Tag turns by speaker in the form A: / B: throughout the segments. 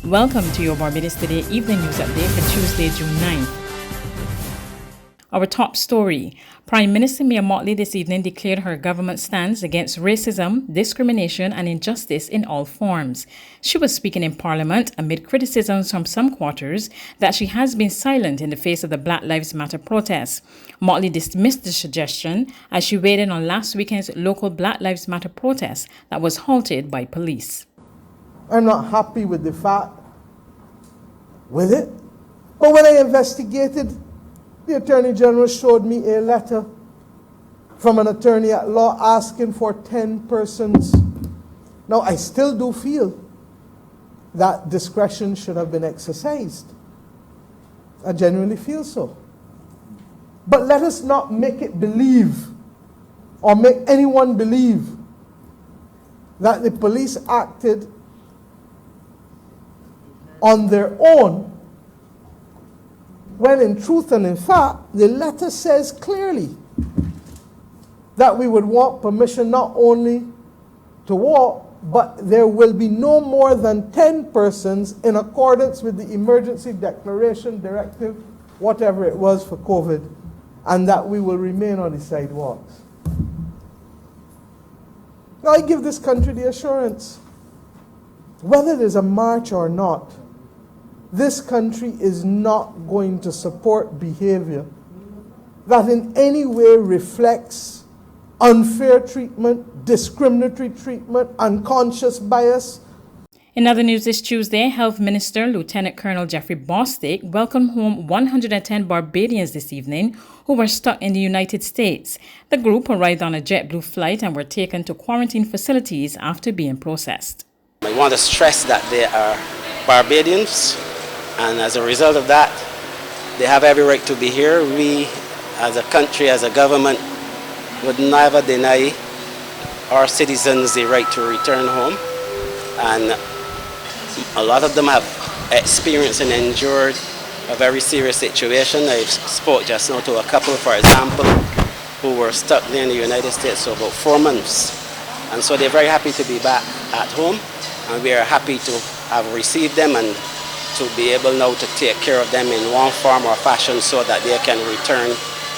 A: Welcome to your Barbados Today Evening News Update for Tuesday, June 9th. Our top story. Prime Minister Mottley this evening declared her government stands against racism, discrimination and injustice in all forms. She was speaking in Parliament amid criticisms from some quarters that she has been silent in the face of the Black Lives Matter protests. Mottley dismissed the suggestion as she weighed in on last weekend's local Black Lives Matter protest that was halted by police.
B: I'm not happy with the fact with it. But when I investigated, the Attorney General showed me a letter from an attorney at law asking for 10 persons. Now, I still do feel that discretion should have been exercised. I genuinely feel so. But let us not make it believe or make anyone believe that the police acted on their own, when in truth and in fact, the letter says clearly that we would want permission not only to walk, but there will be no more than 10 persons in accordance with the emergency declaration directive, whatever it was for COVID, and that we will remain on the sidewalks. Now I give this country the assurance, whether there's a march or not, this country is not going to support behavior that in any way reflects unfair treatment, discriminatory treatment, unconscious bias.
A: In other news this Tuesday, Health Minister Lieutenant Colonel Jeffrey Bostic welcomed home 110 Barbadians this evening who were stuck in the United States. The group arrived on a JetBlue flight and were taken to quarantine facilities after being processed.
C: I want to stress that they are Barbadians, and as a result of that, they have every right to be here. We, as a country, as a government, would never deny our citizens the right to return home. And a lot of them have experienced and endured a very serious situation. I spoke just now to a couple, for example, who were stuck there in the United States for about 4 months. And so they're very happy to be back at home, and we are happy to have received them and to be able now to take care of them in one form or fashion so that they can return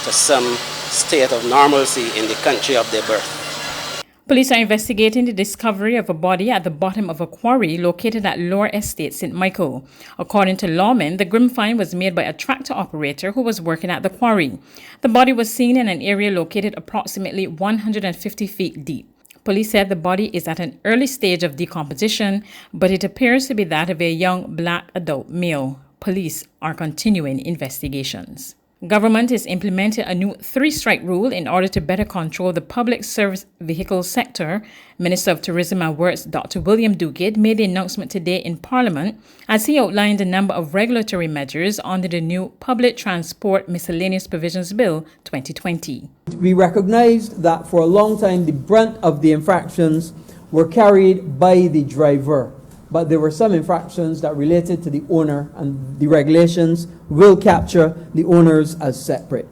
C: to some state of normalcy in the country of their birth.
A: Police are investigating the discovery of a body at the bottom of a quarry located at Lower Estate, St. Michael. According to lawmen, the grim find was made by a tractor operator who was working at the quarry. The body was seen in an area located approximately 150 feet deep. Police said the body is at an early stage of decomposition, but it appears to be that of a young black adult male. Police are continuing investigations. Government is implementing a new 3-strike rule in order to better control the public service vehicle sector. Minister of Tourism and Works Dr. William Duguid made the announcement today in Parliament as he outlined a number of regulatory measures under the new Public Transport Miscellaneous Provisions Bill 2020.
D: We recognized that for a long time the brunt of the infractions were carried by the driver, but there were some infractions that related to the owner, and the regulations will capture the owners as separate.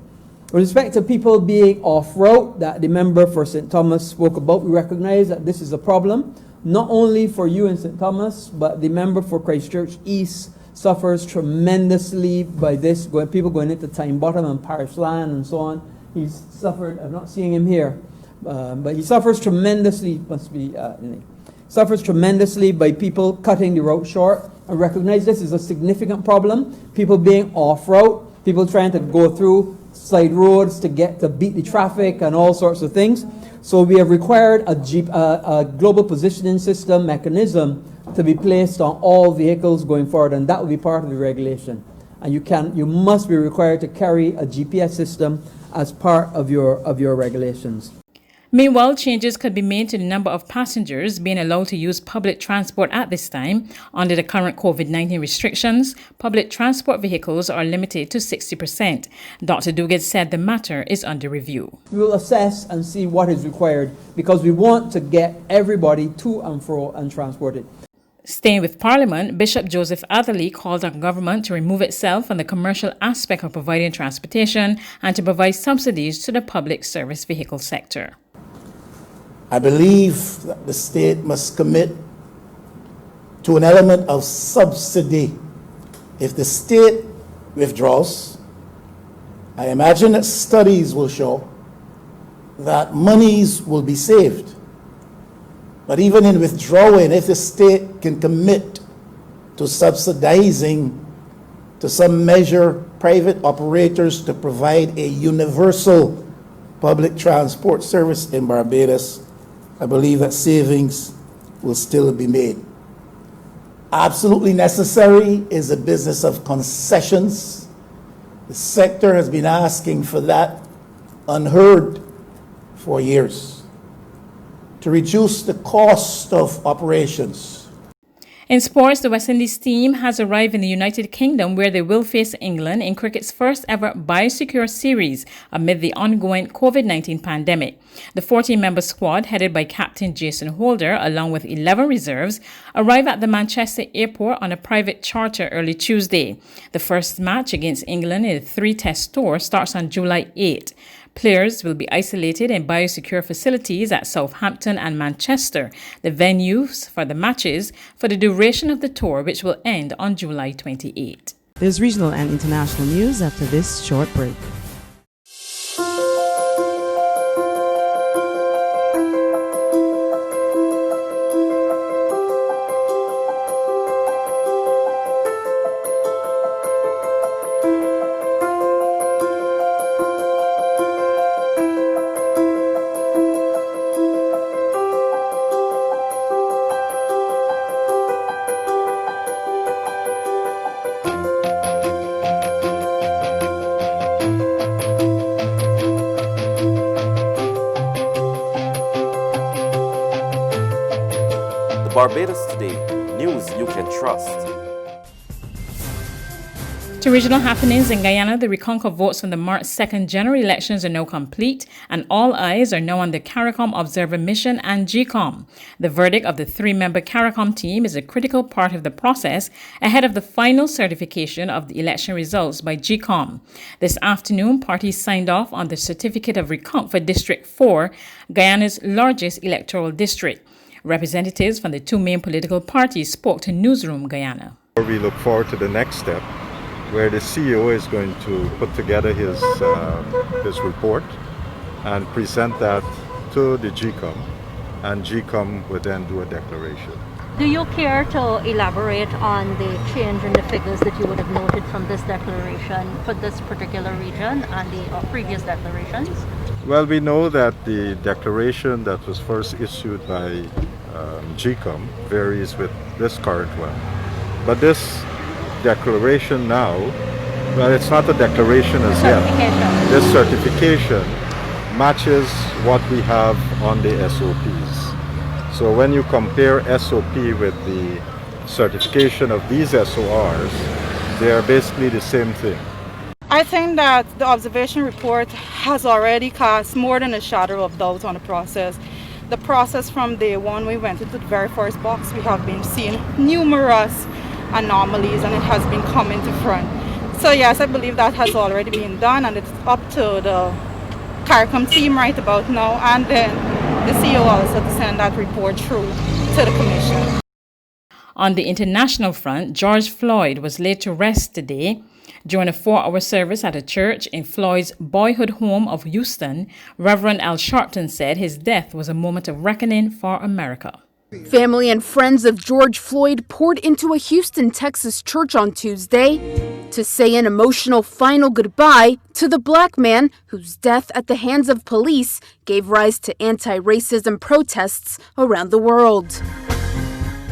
D: With respect to people being off-route that the member for St. Thomas spoke about, we recognize that this is a problem, not only for you in St. Thomas, but the member for Christchurch East suffers tremendously by this, people going into Time Bottom and Parish Land and so on. He's suffered, I'm not seeing him here, but he suffers tremendously, suffers tremendously by people cutting the route short. I recognize this is a significant problem. People being off-route, people trying to go through side roads to beat the traffic and all sorts of things. So we have required a global positioning system mechanism to be placed on all vehicles going forward, and that will be part of the regulation. And you must be required to carry a GPS system as part of your regulations.
A: Meanwhile, changes could be made to the number of passengers being allowed to use public transport at this time. Under the current COVID-19 restrictions, public transport vehicles are limited to 60%. Dr. Duguid said the matter is under review.
D: We will assess and see what is required because we want to get everybody to and fro and transported.
A: Staying with Parliament, Bishop Joseph Atherley called on government to remove itself from the commercial aspect of providing transportation and to provide subsidies to the public service vehicle sector.
E: I believe that the state must commit to an element of subsidy. If the state withdraws, I imagine that studies will show that monies will be saved. But even in withdrawing, if the state can commit to subsidizing to some measure private operators to provide a universal public transport service in Barbados, I believe that savings will still be made. Absolutely necessary is a business of concessions. The sector has been asking for that unheard for years to reduce the cost of operations.
A: In sports, the West Indies team has arrived in the United Kingdom where they will face England in cricket's first ever biosecure series amid the ongoing COVID-19 pandemic. The 14-member squad, headed by Captain Jason Holder, along with 11 reserves, arrive at the Manchester airport on a private charter early Tuesday. The first match against England in a 3-test tour starts on July 8. Players will be isolated in biosecure facilities at Southampton and Manchester, the venues for the matches, for the duration of the tour, which will end on July 28.
F: There's regional and international news after this short break.
G: Barbados Today, news you can trust.
A: To regional happenings in Guyana, the Reconquer votes from the March 2nd general elections are now complete, and all eyes are now on the CARICOM Observer Mission and GCOM. The verdict of the 3-member CARICOM team is a critical part of the process ahead of the final certification of the election results by GCOM. This afternoon, parties signed off on the Certificate of Reconquer for District 4, Guyana's largest electoral district. Representatives from the 2 main political parties spoke to Newsroom Guyana.
H: We look forward to the next step, where the CEO is going to put together his report and present that to the GCOM, and GCOM would then do a declaration.
I: Do you care to elaborate on the change in the figures that you would have noted from this declaration for this particular region and the previous declarations?
H: Well, we know that the declaration that was first issued by GCOM varies with this current one. But this declaration now, well, it's not a declaration as yet. This certification matches what we have on the SOPs. So when you compare SOP with the certification of these SORs, they are basically the same thing.
J: I think that the observation report has already cast more than a shadow of doubt on the process. The process from day one we went into the very first box, we have been seeing numerous anomalies, and it has been coming to front. So yes, I believe that has already been done, and it's up to the CARICOM team right about now, and then the CEO also to send that report through to the Commission.
A: On the international front, George Floyd was laid to rest today. During a 4-hour service at a church in Floyd's boyhood home of Houston, Reverend Al Sharpton said his death was a moment of reckoning for America.
K: Family and friends of George Floyd poured into a Houston, Texas church on Tuesday to say an emotional final goodbye to the black man whose death at the hands of police gave rise to anti-racism protests around the world.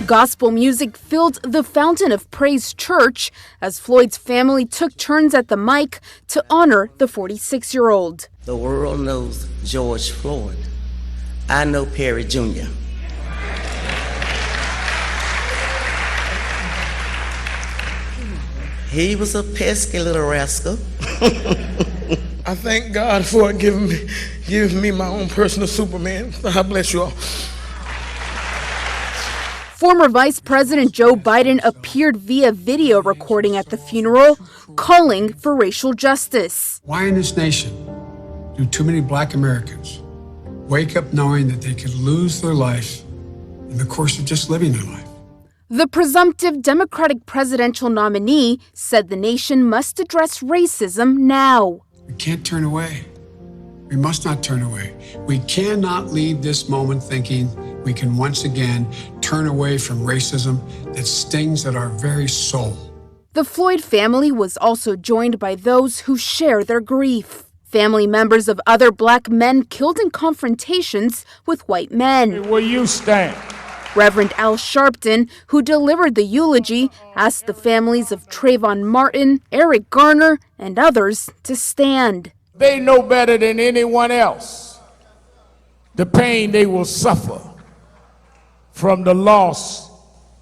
K: Gospel music filled the Fountain of Praise Church as Floyd's family took turns at the mic to honor the 46-year-old.
L: The world knows George Floyd. I know Perry Jr. He was a pesky little rascal.
M: I thank God for giving me my own personal Superman. God bless you all.
K: Former Vice President Joe Biden appeared via video recording at the funeral, calling for racial justice.
N: Why in this nation do too many black Americans wake up knowing that they could lose their life in the course of just living their life?
K: The presumptive Democratic presidential nominee said the nation must address racism now.
N: We can't turn away. We must not turn away. We cannot leave this moment thinking we can once again turn away from racism that stings at our very soul.
K: The Floyd family was also joined by those who share their grief. Family members of other black men killed in confrontations with white men.
O: Will you stand?
K: Reverend Al Sharpton, who delivered the eulogy, asked the families of Trayvon Martin, Eric Garner, and others to stand.
O: They know better than anyone else the pain they will suffer from the loss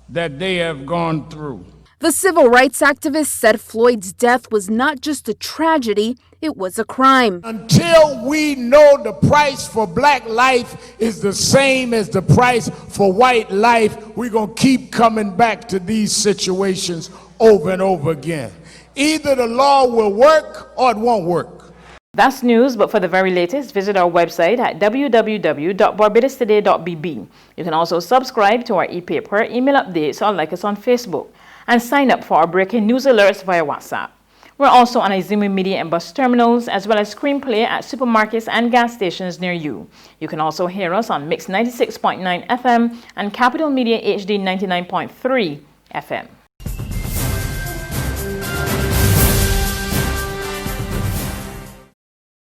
O: that they have gone through.
K: The civil rights activist said Floyd's death was not just a tragedy, it was a crime.
O: Until we know the price for black life is the same as the price for white life, we're going to keep coming back to these situations over and over again. Either the law will work or it won't work.
A: That's news, but for the very latest, visit our website at www.barbadostoday.bb. You can also subscribe to our e-paper, email updates, or like us on Facebook, and sign up for our breaking news alerts via WhatsApp. We're also on Izumi Media and bus terminals, as well as Screenplay at supermarkets and gas stations near you. You can also hear us on Mix 96.9 FM and Capital Media HD 99.3 FM.